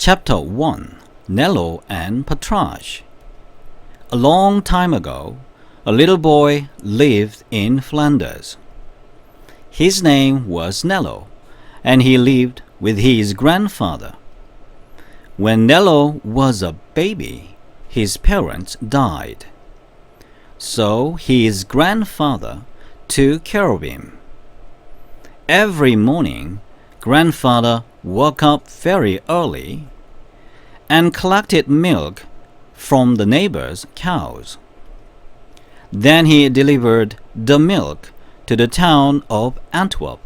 Chapter 1 Nello and Patronge. A long time ago, a little boy lived in Flanders. His name was Nello, and he lived with his grandfather. When Nello was a baby, his parents died. So his grandfather took care of him. Every morning, grandfather woke up very early and collected milk from the neighbors' cows. Then he delivered the milk to the town of Antwerp.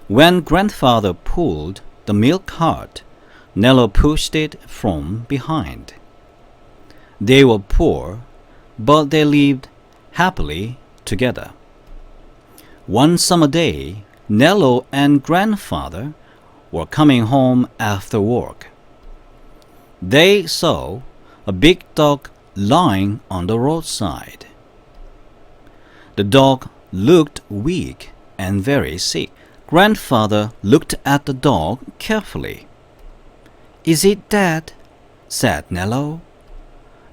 When grandfather pulled the milk cart, Nello pushed it from behind. They were poor, but they lived happily together. One summer day, Nello and grandfather were coming home after work. They saw a big dog lying on the roadside. The dog looked weak and very sick. Grandfather looked at the dog carefully. "Is it dead?" said Nello.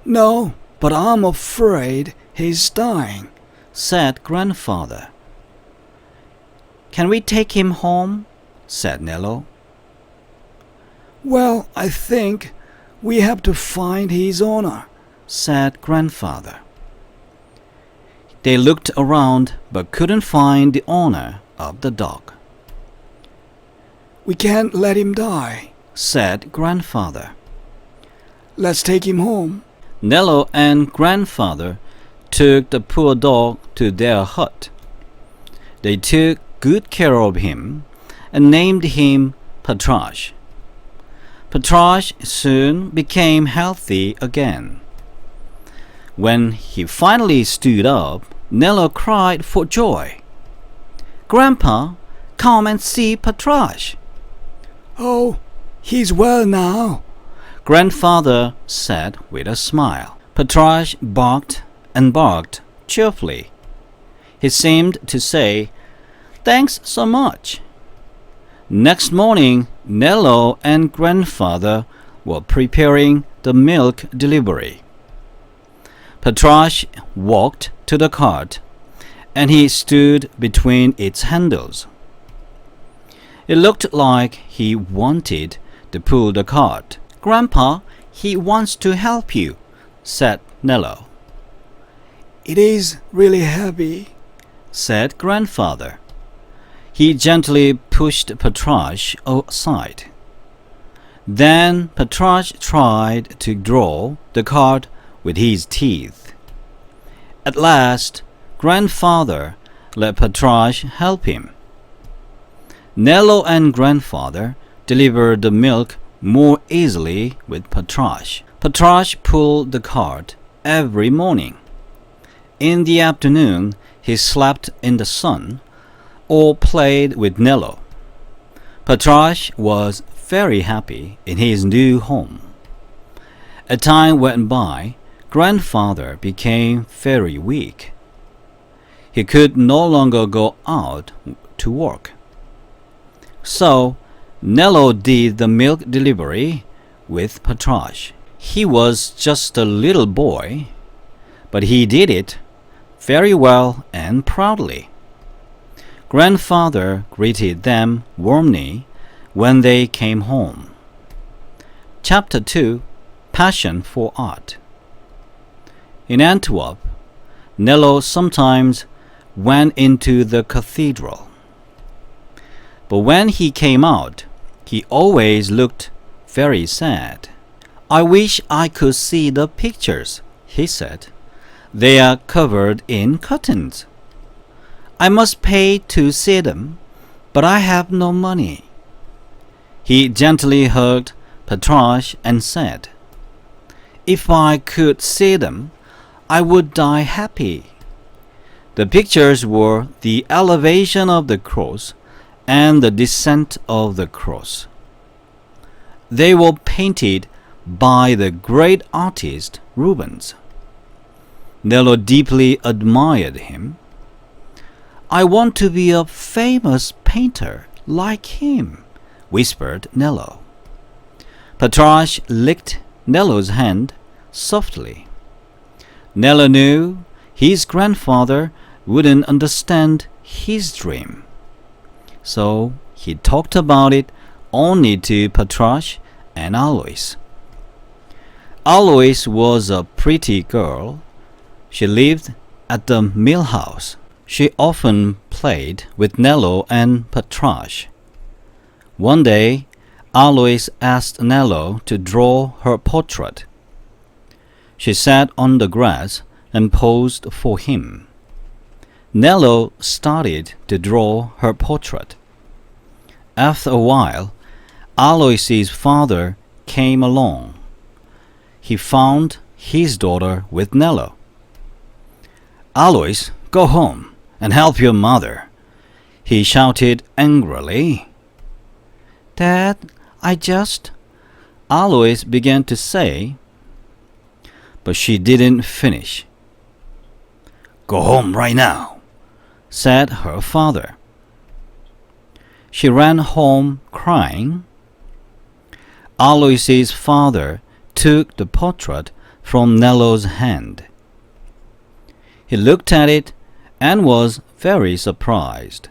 "No, but I'm afraid he's dying," said grandfather. "Can we take him home?" said Nello. "Well, I think we have to find his owner," said grandfather. They looked around but couldn't find the owner of the dog. "We can't let him die," said grandfather. "Let's take him home." Nello and grandfather took the poor dog to their hut. They took good care of him and named him Patronge. Patronge soon became healthy again. When he finally stood up, Nello cried for joy. "Grandpa, come and see Patronge." "Oh, he's well now," grandfather said with a smile. Patronge barked and barked cheerfully. He seemed to say, "Thanks so much." Next morning, Nello and grandfather were preparing the milk delivery. Patronge walked to the cart, and he stood between its handles. It looked like he wanted to pull the cart. "Grandpa, he wants to help you," said Nello. "It is really heavy," said grandfather. He gently pushed Patronge aside. Then Patronge tried to draw the cart with his teeth. At last, grandfather let Patronge help him. Nello and grandfather delivered the milk more easily with Patronge. Patronge pulled the cart every morning. In the afternoon, he slept in the sun or played with Nello. Patronge was very happy in his new home. As time went by, grandfather became very weak. He could no longer go out to work. So, Nello did the milk delivery with Patronge. He was just a little boy, but he did it very well and proudly. Grandfather greeted them warmly when they came home. Chapter 2 Passion for Art. In Antwerp, Nello sometimes went into the cathedral. But when he came out, he always looked very sad. "I wish I could see the pictures," he said. "They are covered in curtains. I must pay to see them, but I have no money." He gently hugged Patronge and said, "If I could see them, I would die happy." The pictures were the elevation of the cross and the descent of the cross. They were painted by the great artist Rubens. Nello deeply admired him. "I want to be a famous painter like him," whispered Nello. Patrasche licked Nello's hand softly. Nello knew his grandfather wouldn't understand his dream, so he talked about it only to Patrasche and Alois. Alois was a pretty girl. She lived at the mill house. She often played with Nello and Patrasche. One day, Alois asked Nello to draw her portrait. She sat on the grass and posed for him. Nello started to draw her portrait. After a while, Alois's father came along. He found his daughter with Nello. "Alois, go home and help your mother," he shouted angrily. "Dad, I just—" Alois began to say, but she didn't finish. "Go home right now," said her father. She ran home crying. Alois's father took the portrait from Nello's hand. He looked at it and was very surprised.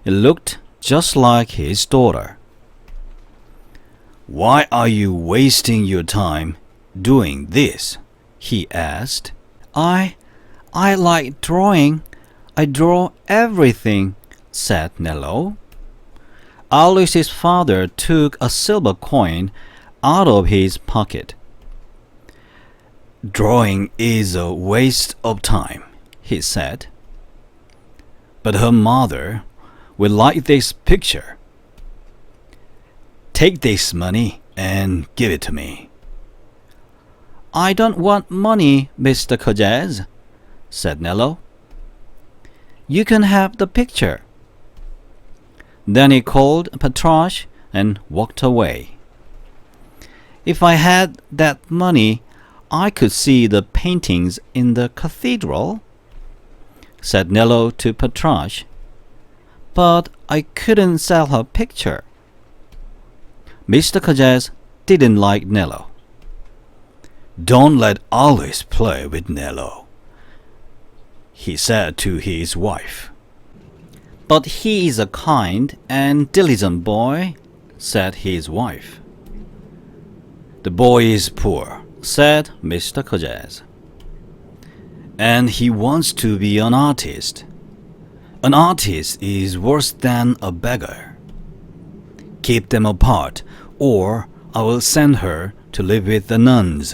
It looked just like his daughter. "Why are you wasting your time doing this?" he asked. I like drawing. I draw everything," said Nello. Alois's father took a silver coin out of his pocket. "Drawing is a waste of time," he said. "But her mother will like this picture. Take this money and give it to me." "I don't want money, Mr. Codez," said Nello. "You can have the picture." Then he called Patrasche and walked away. "If I had that money, I could see the paintings in the cathedral," said Nello to Patrasche. "But I couldn't sell her picture." Mr. Codez didn't like Nello. "Don't let Alois play with Nello," he said to his wife. "But he is a kind and diligent boy," said his wife. "The boy is poor," said Mr. Codez. "And he wants to be an artist. An artist is worse than a beggar. Keep them apart, or I will send her to live with the nuns."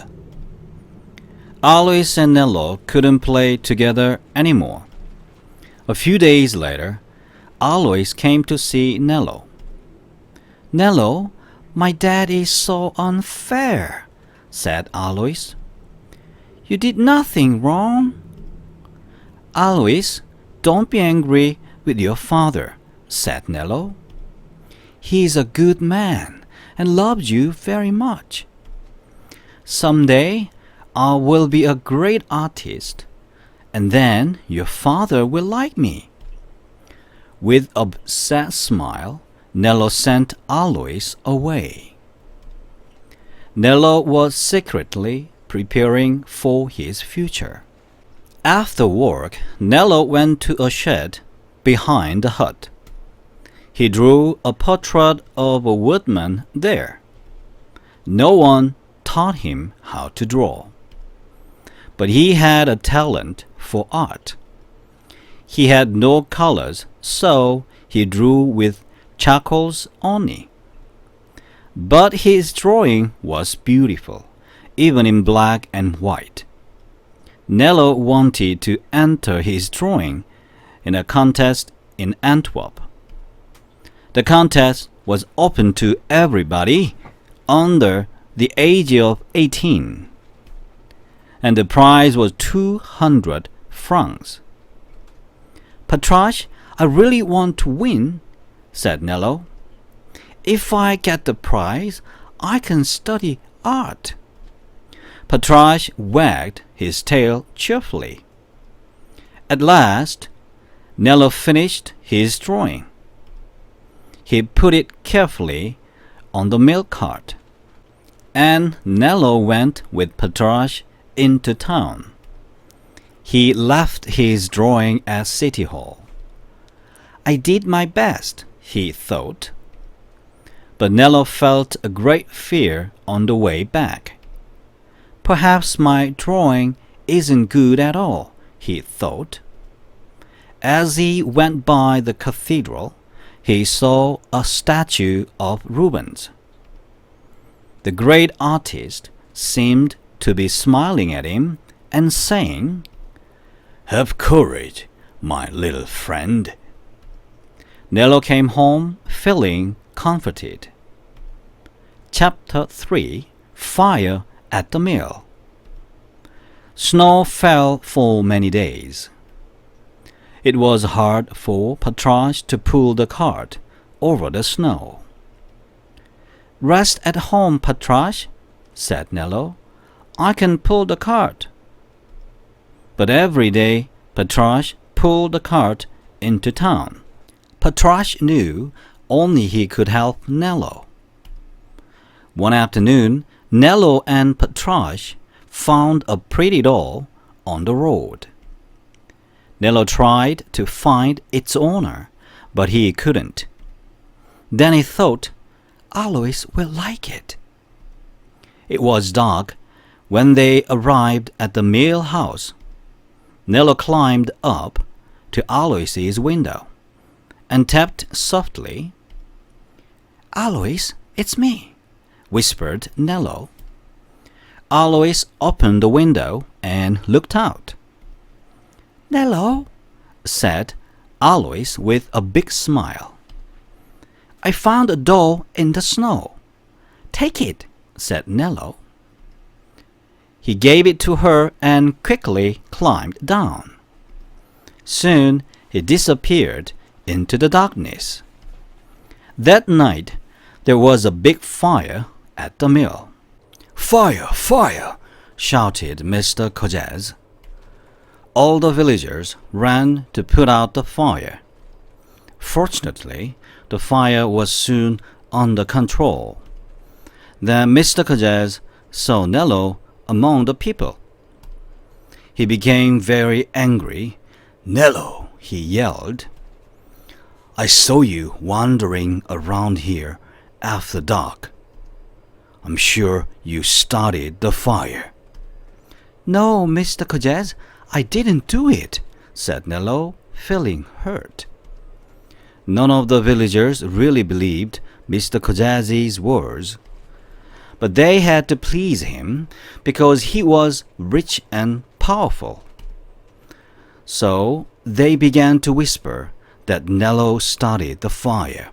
Alois and Nello couldn't play together anymore. A few days later, Alois came to see Nello. "Nello, my dad is so unfair," said Alois. "You did nothing wrong." "Alois, don't be angry with your father," said Nello. "He is a good man and loves you very much. Someday I will be a great artist, and then your father will like me." With a sad smile, Nello sent Alois away. Nello was secretly preparing for his future. After work, Nello went to a shed behind the hut. He drew a portrait of a woodman there. No one taught him how to draw, but he had a talent for art. He had no colors, so he drew with charcoals only. But his drawing was beautiful, even in black and white. Nello wanted to enter his drawing in a contest in Antwerp. The contest was open to everybody under the age of 18, and the prize was 200 francs. "Patrasche, I really want to win," said Nello. "If I get the prize, I can study art." Patrasche wagged his tail cheerfully. At last, Nello finished his drawing. He put it carefully on the milk cart, and Nello went with Patrasche into town. He left his drawing at City Hall. I did my best, he thought. But Nello felt a great fear on the way back. Perhaps my drawing isn't good at all, he thought. As he went by the cathedral, he saw a statue of Rubens. The great artist seemed to be smiling at him and saying, "Have courage, my little friend." Nello came home feeling comforted. Chapter 3. Fire at the Mill. Snow fell for many days. It was hard for Patrasche to pull the cart over the snow. "Rest at home, Patrasche," said Nello. "I can pull the cart." But every day Patrasche pulled the cart into town. Patrasche knew only he could help Nello. One afternoon, Nello and Patrasche found a pretty doll on the road. Nello tried to find its owner, but he couldn't. Then he thought, Alois will like it. It was dark when they arrived at the mill house. Nello climbed up to Alois's window and tapped softly. "Alois, it's me," whispered Nello. Alois opened the window and looked out. "Nello," said Alois with a big smile. "I found a doll in the snow." "Take it," said Nello. He gave it to her and quickly climbed down. Soon he disappeared into the darkness. That night there was a big fire at the mill. "Fire! Fire!" shouted Mr. Codez. All the villagers ran to put out the fire. Fortunately, the fire was soon under control. Then Mr. Codez saw Nello among the people. He became very angry. "Nello," he yelled, "I saw you wandering around here after dark. I'm sure you started the fire." "No, Mr. Codez, I didn't do it," said Nello, feeling hurt. None of the villagers really believed Mr. Codez's words, but they had to please him because he was rich and powerful. So they began to whisper that Nello started the fire.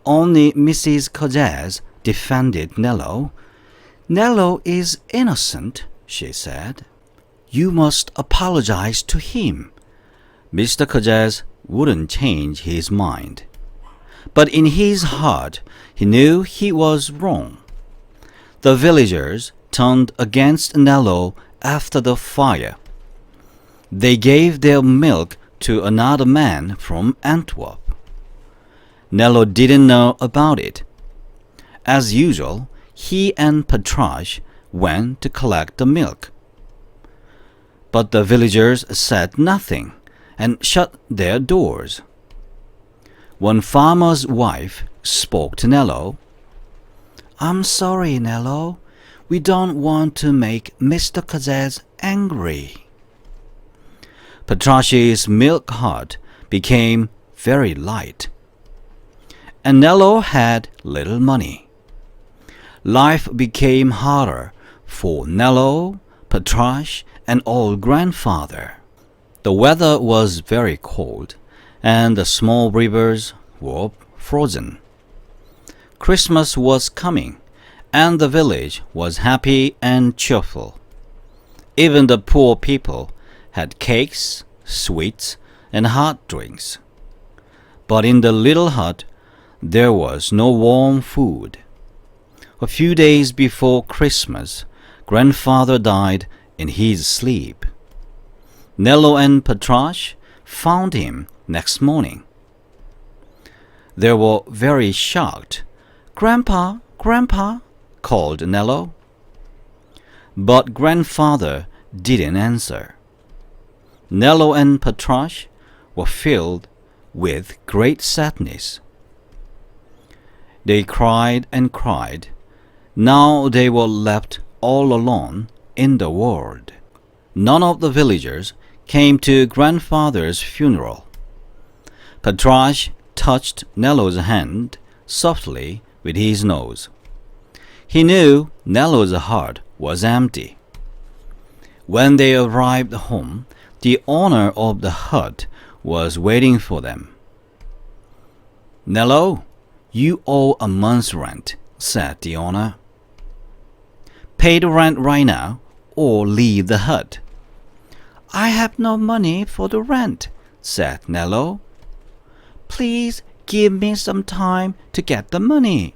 Only Mrs. Codez defended Nello. "Nello is innocent," she said. "You must apologize to him." Mr. Codez wouldn't change his mind. But in his heart he knew he was wrong. The villagers turned against Nello after the fire. They gave their milk to another man from Antwerp. Nello didn't know about it. As usual, he and Patrasche went to collect the milk. But the villagers said nothing and shut their doors. One farmer's wife spoke to Nello. "I'm sorry, Nello. We don't want to make Mr. Codez angry." Patrasche's milk cart became very light, and Nello had little money. Life became harder for Nello, Patrasche, and old grandfather. The weather was very cold, and the small rivers were frozen. Christmas was coming, and the village was happy and cheerful. Even the poor people had cakes, sweets, and hot drinks. But in the little hut there was no warm food. A few days before Christmas, grandfather died in his sleep. Nello and Patrasche found him next morning. They were very shocked. Grandpa, Grandpa, called Nello. But grandfather didn't answer. Nello and Patrasche were filled with great sadness. They cried and cried. Now they were left all alone in the world. None of the villagers came to grandfather's funeral. Patrasche touched Nello's hand softly with his nose. He knew Nello's heart was empty. When they arrived home, the owner of the hut was waiting for them. "Nello, you owe a month's rent," said the owner. "Pay the rent right now or leave the hut." "I have no money for the rent," said Nello. "Please give me some time to get the money."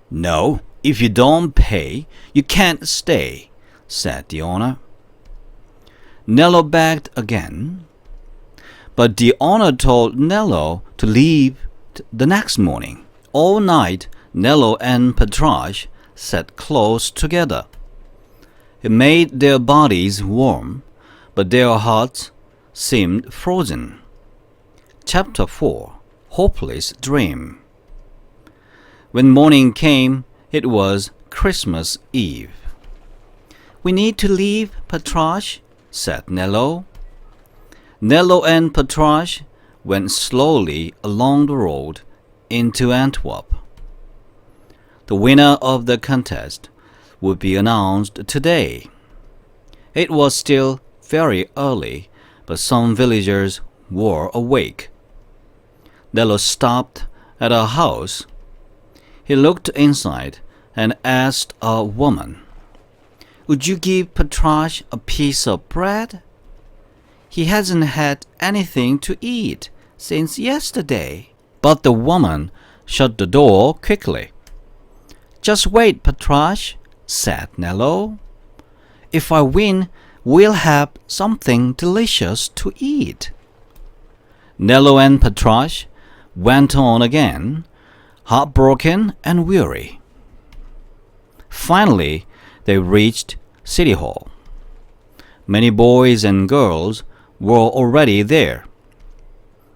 "No, if you don't pay, you can't stay," said the owner. Nello begged again, but the owner told Nello to leave the next morning. All night, Nello and Patrasche sat close together. It made their bodies warm, but their hearts seemed frozen. Chapter 4. Hopeless Dream. When morning came, it was Christmas Eve. "We need to leave, Patrasche," said Nello. Nello and Patrasche went slowly along the road into Antwerp. The winner of the contest would be announced today. It was still very early, but some villagers were awake. Nello stopped at a house. He looked inside and asked a woman, "Would you give Patrasche a piece of bread? He hasn't had anything to eat since yesterday." But the woman shut the door quickly. "Just wait, Patrasche," said Nello. "If I win, we'll have something delicious to eat." Nello and Patrasche went on again, heartbroken and weary. Finally, they reached City Hall. Many boys and girls were already there.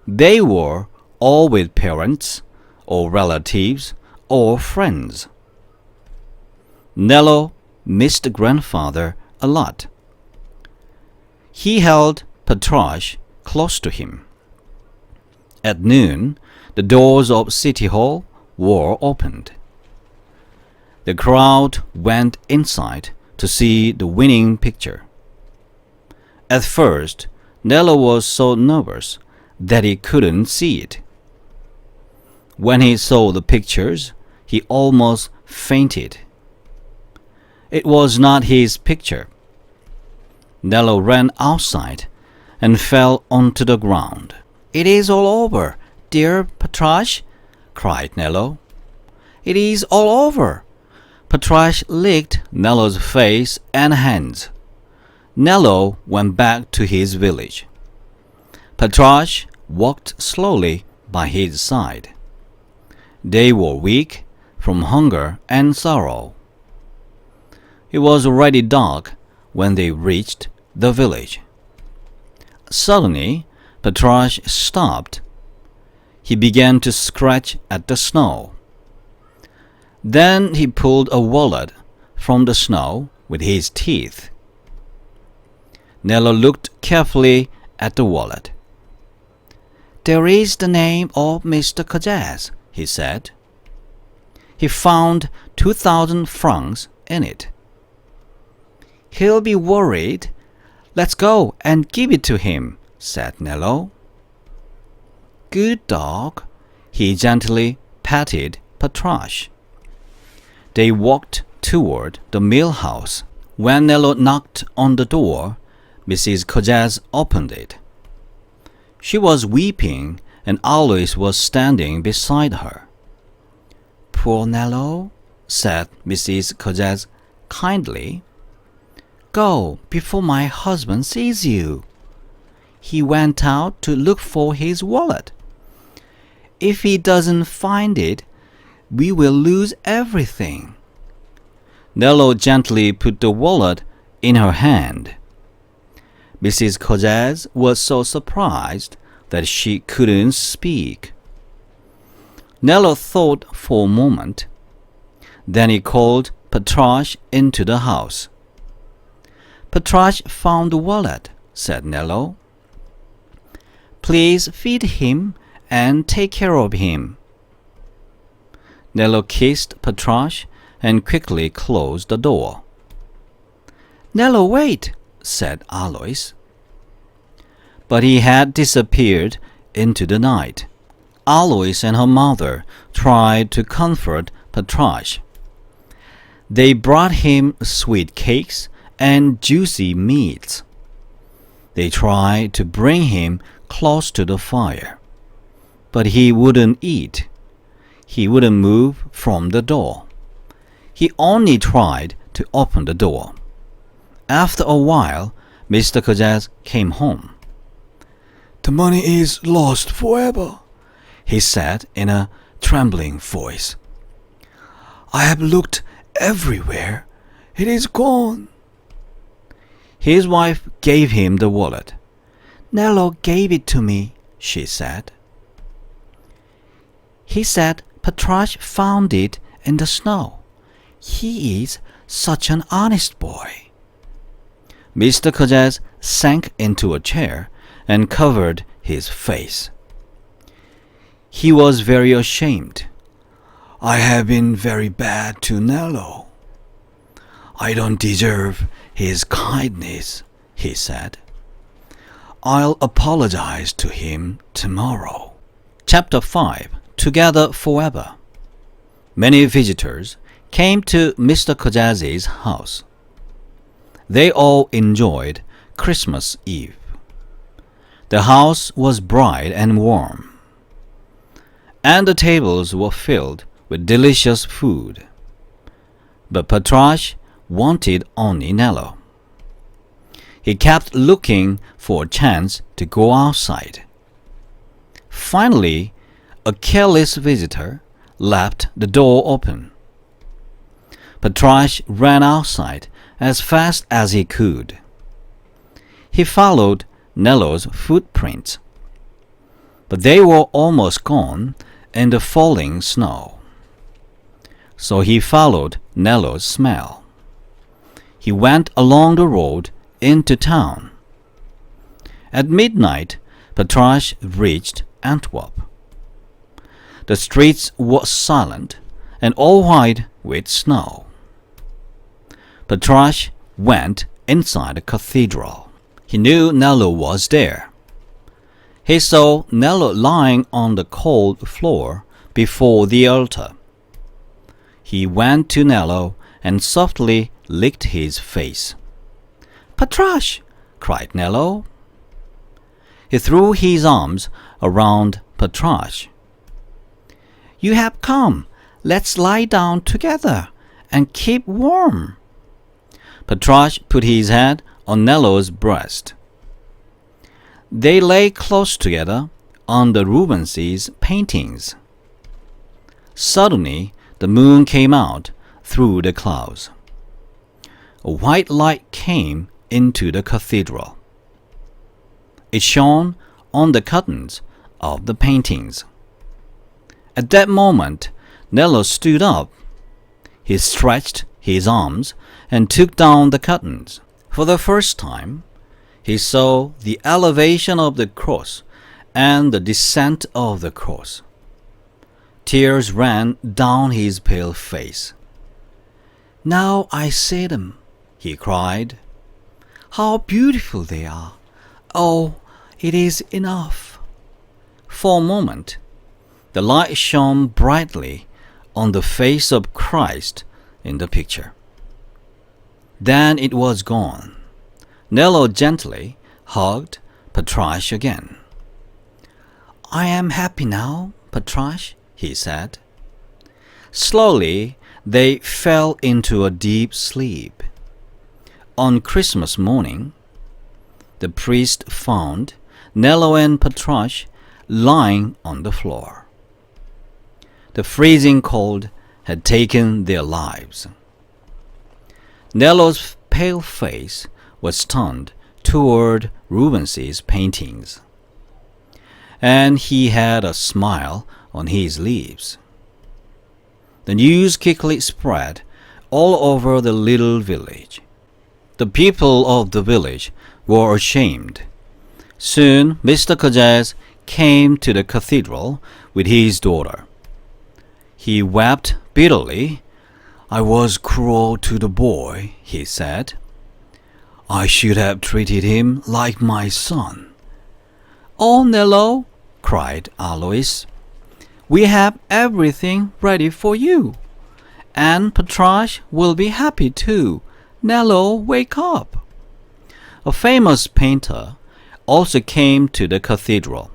They were all with parents, or relatives, or friends. Nello missed grandfather a lot. He held Patrasche close to him. At noon, the doors of City Hall were opened. The crowd went inside to see the winning picture. At first, Nello was so nervous that he couldn't see it. When he saw the pictures, he almost fainted. It was not his picture. Nello ran outside and fell onto the ground. "It is all over, dear Patrasche," cried Nello. "It is all over." Patrasche licked Nello's face and hands. Nello went back to his village. Patrasche walked slowly by his side. They were weak from hunger and sorrow. It was already dark when they reached the village. Suddenly, Patrasche stopped. He began to scratch at the snow. Then he pulled a wallet from the snow with his teeth. Nello looked carefully at the wallet. "There is the name of Mr. Cojaz," he said. "He found 2,000 francs in it." "He'll be worried. Let's go and give it to him," said Nello. "Good dog." He gently patted Patrasche. They walked toward the mill house. When Nello knocked on the door, Mrs. Cojaz opened it. She was weeping, and Louise was standing beside her. "Poor Nello," said Mrs. Cojaz kindly. "Go before my husband sees you. He went out to look for his wallet. If he doesn't find it, we will lose everything. Nello gently put the wallet in her hand. Mrs. Cozaz was so surprised that she couldn't speak. Nello thought for a moment. Then he called Patrache into the house. Patrache found the wallet, said Nello. Please feed him and take care of him. Nello kissed Patrache and quickly closed the door. Nello, wait, said Alois. But he had disappeared into the night. Alois and her mother tried to comfort Patrache. They brought him sweet cakes and juicy meats. They tried to bring him close to the fire, but he wouldn't eat. He wouldn't move from the door. He only tried to open the door. After a while, Mr. Cozaz came home. The money is lost forever, he said in a trembling voice. I have looked everywhere. It is gone. His wife gave him the wallet. Nello gave it to me, she said. He said Patrache found it in the snow. He is such an honest boy. Mr. Cozaz sank into a chair and covered his face. He was very ashamed. I have been very bad to Nello. I don't deserve his kindness, he said. I'll apologize to him tomorrow. Chapter 5. Together Forever. Many visitors came to Mr. Cozaz's house. They all enjoyed Christmas Eve. The house was bright and warm, and the tables were filled with delicious food. But Patrache wanted only Nello. He kept looking for a chance to go outside. Finally, a careless visitor left the door open. Patrache ran outside as fast as he could. He followed Nello's footprints, but they were almost gone in the falling snow. So he followed Nello's smell. He went along the road into town. At midnight, Patrache reached Antwerp. The streets were silent and all white with snow. Patrache went inside the cathedral. He knew Nello was there. He saw Nello lying on the cold floor before the altar. He went to Nello and softly licked his face. Patrache! cried Nello. He threw his arms around Patrache. You have come. Let's lie down together and keep warm. Patrache put his head on Nello's breast. They lay close together on the Rubenses' paintings. Suddenly, the moon came out through the clouds. A white light came into the cathedral. It shone on the curtains of the paintings. At that moment, Nello stood up. He stretched his arms and took down the curtains. For the first time, he saw the elevation of the cross and the descent of the cross. Tears ran down his pale face. Now I see them, he cried. How beautiful they are. Oh, it is enough. For a moment, the light shone brightly on the face of Christ in the picture. Then it was gone. Nello gently hugged Patrache again. I am happy now, Patrache, he said. Slowly, they fell into a deep sleep. On Christmas morning, the priest found Nello and Patrache lying on the floor. The freezing cold had taken their lives. Nello's pale face was turned toward Rubens's paintings, and he had a smile on his lips. The news quickly spread all over the little village. The people of the village were ashamed. Soon Mr. Cazes came to the cathedral with his daughter. He wept bitterly. "I was cruel to the boy," he said. "I should have treated him like my son." "Oh, Nello," cried Alois, "we have everything ready for you. And Patrasche will be happy too. Nello, wake up." A famous painter also came to the cathedral.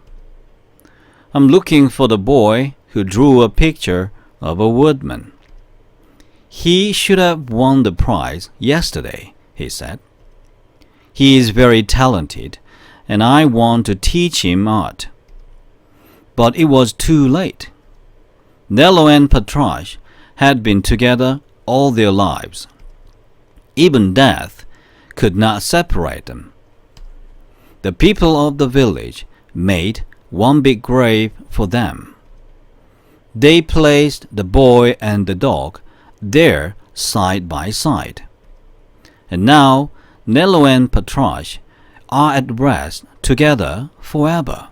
"I'm looking for the boy who drew a picture of a woodman. He should have won the prize yesterday," he said. "He is very talented, and I want to teach him art." But it was too late. Nello and Patrasche had been together all their lives. Even death could not separate them. The people of the village made one big grave for them. They placed the boy and the dog there side by side. And now Nello and Patrasche are at rest together forever.